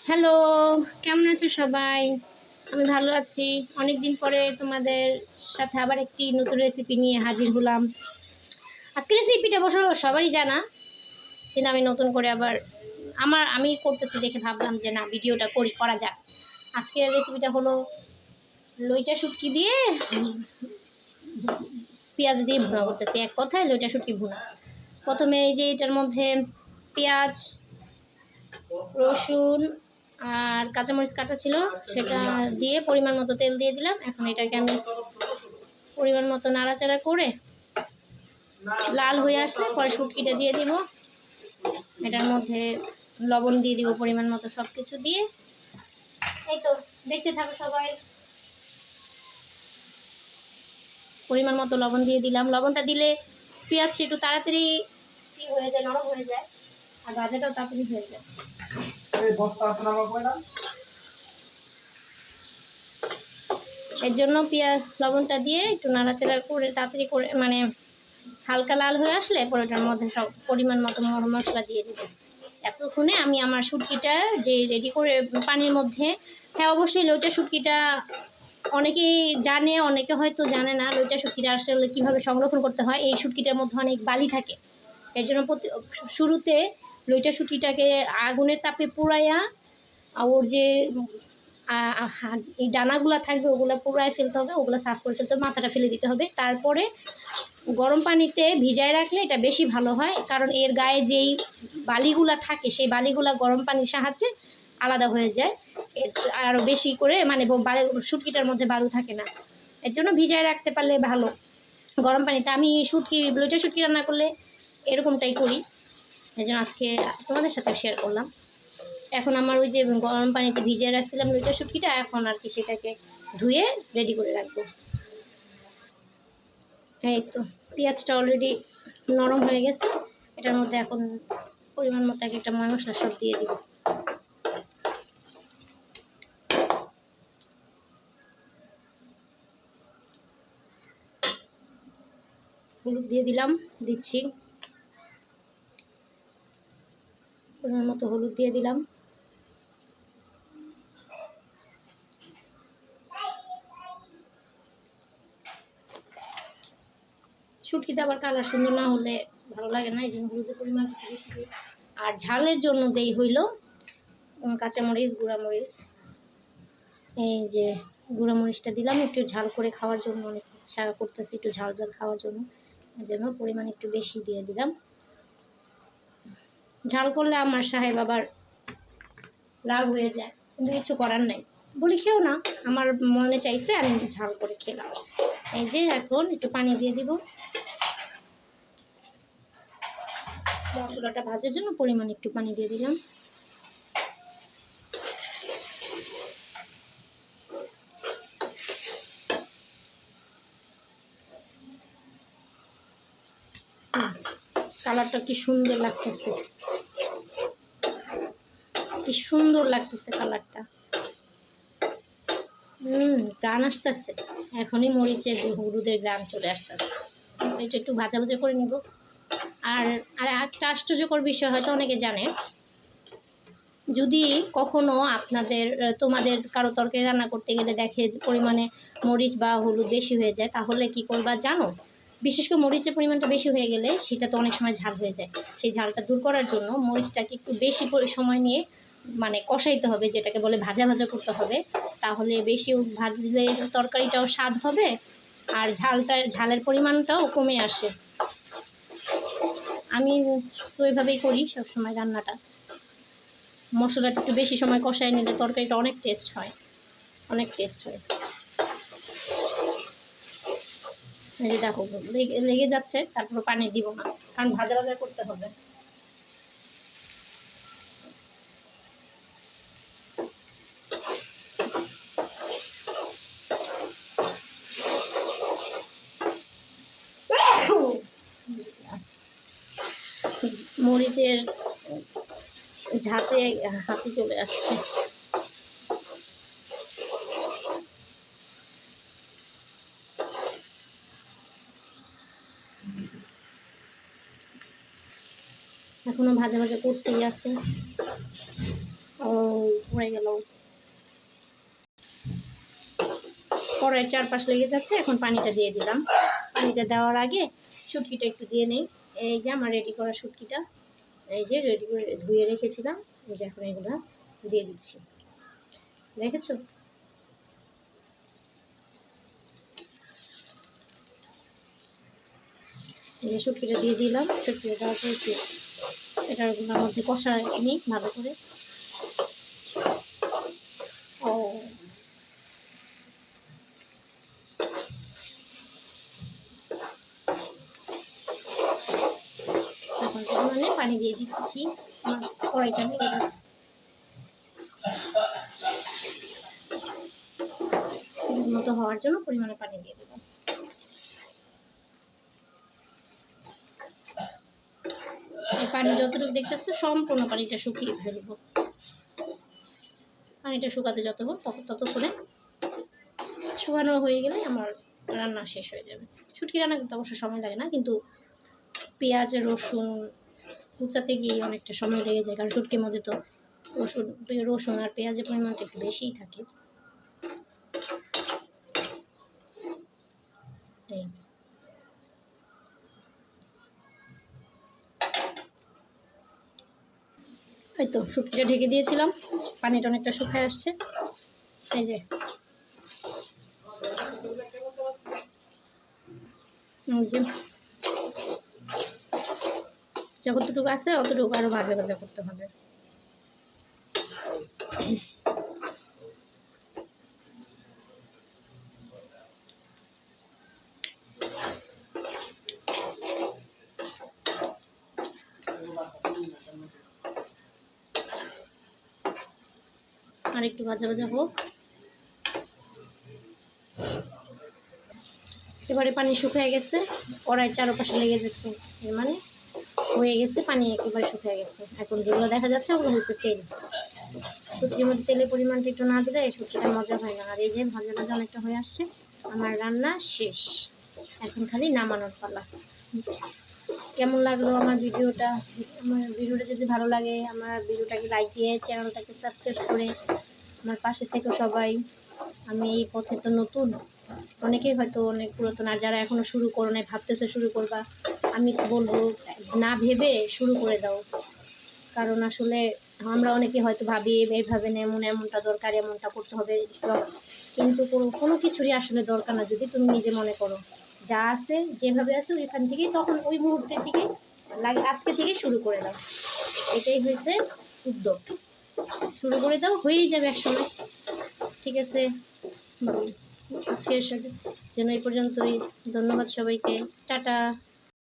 Hello, কেমন আছো সবাই? আমি ভালো আছি। অনেক দিন পরে তোমাদের সাথে আবার একটি নতুন রেসিপি নিয়ে হাজির হলাম। আজকের রেসিপিটা অবশ্য সবারই জানা, কিন্তু আমি নতুন করে আবার আমি করতেছি দেখে ভাবলাম যে না, ভিডিওটা করা যাক। আজকের রেসিপিটা হলো লইটা শুটকি দিয়ে পেঁয়াজ দিয়ে ভুনা করতেছি। এক কথায় লইটা শুটকি ভুনা। প্রথমে এই যে এটার মধ্যে পেঁয়াজ, রসুন আর কাঁচামরিচ কাটা ছিল, সেটা দিয়ে পরিমাণ মতো তেল দিয়ে দিলাম। এখন এটাকে আমি পরিমাণ মতো নাড়াচাড়া করে লাল হয়ে আসলে পরে শুটকিটা দিয়ে দিব। এটার মধ্যে লবণ দিয়ে দিব পরিমাণ মতো, সব কিছু দিয়ে। এই তো দেখতে থাকো সবাই। পরিমাণ মতো লবণ দিয়ে দিলাম। লবণটা দিলে পেঁয়াজটা একটু তাড়াতাড়ি হয়ে যায়, নরম হয়ে যায়, আর ভাজাটাও তাড়াতাড়ি হয়ে যায়। এর জন্য লবণটা দিয়ে একটু নাড়াচাড়া করে তাড়াতাড়ি করে, মানে হালকা লাল হয়ে আসলে পরে ওটার মধ্যে সব পরিমাণ মতো মশলা দিয়ে দেবো। এতক্ষণে আমি আমার শুটকিটা যে রেডি করে পানির মধ্যে, হ্যাঁ অবশ্যই লইটা শুটকিটা অনেকেই জানে, অনেকে হয়তো জানে না। লইটা শুটকিটা আসলে কীভাবে সংরক্ষণ করতে হয়। এই শুটকিটার মধ্যে অনেক বালি থাকে, এর জন্য শুরুতে লইটা শুটকিটাকে আগুনের তাপে পুড়াইয়া ওর যে এই ডানাগুলো থাকবে ওগুলো পুরায় ফেলতে হবে, ওগুলো সাফ করে ফেলতে হবে, মাথাটা ফেলে দিতে হবে। তারপরে গরম পানিতে ভিজায় রাখলে এটা বেশি ভালো হয়, কারণ এর গায়ে যেই বালিগুলা থাকে সেই বালিগুলা গরম পানির সাহায্যে আলাদা হয়ে যায়, আরও বেশি করে, মানে শুটকিটার মধ্যে বালু থাকে না। এর জন্য ভিজায় রাখতে পারলে ভালো গরম পানিতে। আমি লইটা শুটকি রান্না করলে এরকমটাই করি, এই জন্য আজকে তোমাদের সাথে শেয়ার করলাম। এখন আমার ওই যে গরম পানিতে ভিজিয়ে রাখছিলাম লইটা শুটকিটা, এখন আর কি সেটাকে ধুয়ে রেডি করে রাখবো। এই তো পেঁয়াজটা অলরেডি নরম হয়ে গেছে। এটার মধ্যে এখন পরিমাণ মতো একটা ময় মশলা সব দিয়ে দিব। হলুদ দিয়ে দিচ্ছি পরিমাণ মতো হলুদ দিয়ে দিলাম। শুটকিতে আবার কালার সুন্দর না হলে ভালো লাগে না, এই জন্য হলুদের পরিমাণ একটু বেশি দিই। আর ঝালের জন্য দেই হইল কাঁচামরিচ, গুঁড়ামরিচ। এই যে গুঁড়ামরিচটা দিলাম একটু ঝাল করে খাওয়ার জন্য, অনেক ইচ্ছা করতেছি একটু ঝাল ঝাল খাওয়ার জন্য, এই জন্য পরিমাণ একটু বেশি দিয়ে দিলাম। ঝাল করলে আমার সাহেব আবার রাগ হয়ে যায়, কিন্তু কিছু করার নাই, বলি খেও না, আমার মনে চাইছে আমি ঝাল করে খেলাম। এই যে এখন একটু পানি দিয়ে দিব। মশলাটা ভাজার জন্য পরিমাণ একটু পানি দিয়ে দিলাম। কালারটা কি সুন্দর লাগতেছে, কি সুন্দর লাগতেছে কালারটা। গ্রান আসতেছে, এখনই মরিচের হলুদের গ্রান চলে আসতেছে। এটা একটু ভাজা ভাজা করে নিব। আর আর একটা আশ্চর্যকর বিষয় হয়তো অনেকে জানে, যদি কখনো তোমাদের কারো তরকারি রান্না করতে গেলে দেখে পরিমাণে মরিচ বা হলুদ বেশি হয়ে যায়, তাহলে কি করবা জানো? বিশেষ করে মরিচের পরিমাণটা বেশি হয়ে গেলে সেটা তো অনেক সময় ঝাল হয়ে যায়। সেই ঝালটা দূর করার জন্য মরিচটাকে একটু বেশি সময় নিয়ে মানে কষাইতে হবে, যেটাকে বলে ভাজা ভাজা করতে হবে। তাহলে বেশি ভাজলে তরকারিটাও স্বাদ হবে, আর ঝালের পরিমাণটাও কমে আসে। আমি তো এভাবেই করি সবসময় রান্নাটা। মশলাটা একটু বেশি সময় কষায় নিলে তরকারিটা অনেক টেস্ট হয়, অনেক টেস্ট হয়। এই যে দেখো লেগে যাচ্ছে, তারপর পানি দিব না, কারণ ভাজা ভাজা করতে হবে। মরিচের হাঁচি চলে আসছে। এখনো ভাজা ভাজা করতেই আছে। ও হয়ে গেল। কড়াইয়ের চারপাশ লেগে যাচ্ছে, এখন পানিটা দিয়ে দিলাম। পানিটা দেওয়ার আগে শুটকিটা একটু দিয়ে নেই। এই যে আমার রেডি করা শুটকিটা, এই যে রেডি করে ধুয়ে রেখেছিলাম, এই যে এখন এগুলো দিয়ে দিচ্ছি। দেখেছো? এই যে শুটকিটা দিয়ে দিলাম। শুটকিটা দেওয়ার পর একটু এটার মধ্যে কষা নিই ভালো করে। ও এখন পরিমাণে পানি দিয়ে দিচ্ছি, আমার কড়াইটা লেগে যাচ্ছে। মতো হওয়ার জন্য পরিমাণে পানি দিয়ে দেবো। এই পানি যতটুকু দেখতেছে সম্পূর্ণ পানিটা শুকিয়ে ফেলবো। পানিটা শুকাতে যত হোক ততক্ষণে শুকানো হয়ে গেলে আমার রান্না শেষ হয়ে যাবে। শুটকি রান্না করতে অবশ্য সময় লাগে না, কিন্তু পেঁয়াজ রসুন কুচাতে গিয়ে অনেকটা সময় লেগে যায়, কারণ শুটকির মধ্যে তো রসুন আর পেঁয়াজের পরিমাণটা একটু বেশিই থাকে। এই তো শুটকিটা ঢেকে দিয়েছিলাম, পানিটা অনেকটা শুকায় আসছে। এই যে যতটুকু আছে অতটুকু আরো ভাজা ভাজা করতে হবে। আর একটু ভাজা ভাজা হোক। এবারে পানি শুকিয়ে গেছে, কড়াইয়ের চারপাশে লেগে যাচ্ছে, এর মানে হয়ে গেছে, পানি একেবারে শুকিয়ে গেছে। এখন যেগুলো দেখা যাচ্ছে ওগুলো হচ্ছে তেল। শুটকির মধ্যে তেলের পরিমাণটা একটু না দিলে এই শুটকিটা মজা হয় না। আর এই যে ভাজা ভাজা অনেকটা হয়ে আসছে, আমার রান্না শেষ, এখন খালি নামানোর পালা। কেমন লাগলো আমার ভিডিওটা? আমার ভিডিওটা যদি ভালো লাগে আমার ভিডিওটাকে লাইক দিয়ে চ্যানেলটাকে সাবস্ক্রাইব করে আমার পাশে থেকে সবাই। আমি এই পথে তো নতুন, অনেকেই হয়তো অনেক পুরাতন, আর যারা এখনও শুরু করো নাই ভাবতেছে শুরু করবা, আমি বলবো না ভেবে শুরু করে দাও। কারণ আসলে আমরা অনেকে হয়তো ভাবি এইভাবে এমনটা দরকার, এমনটা করতে হবে, কিন্তু কোনো কিছুরই আসলে দরকার না। যদি তুমি নিজে মনে করো যা আছে যেভাবে আছে ওইখান থেকেই, তখন ওই মুহূর্তের থেকে লাগে আজকে থেকে শুরু করে দাও। এটাই হয়েছে উদ্যোগ। শুরু করে দাও, হয়েই যাবে একসময়। ঠিক আছে, আজকের জন্য এই পর্যন্তই। ধন্যবাদ সবাইকে, টাটা।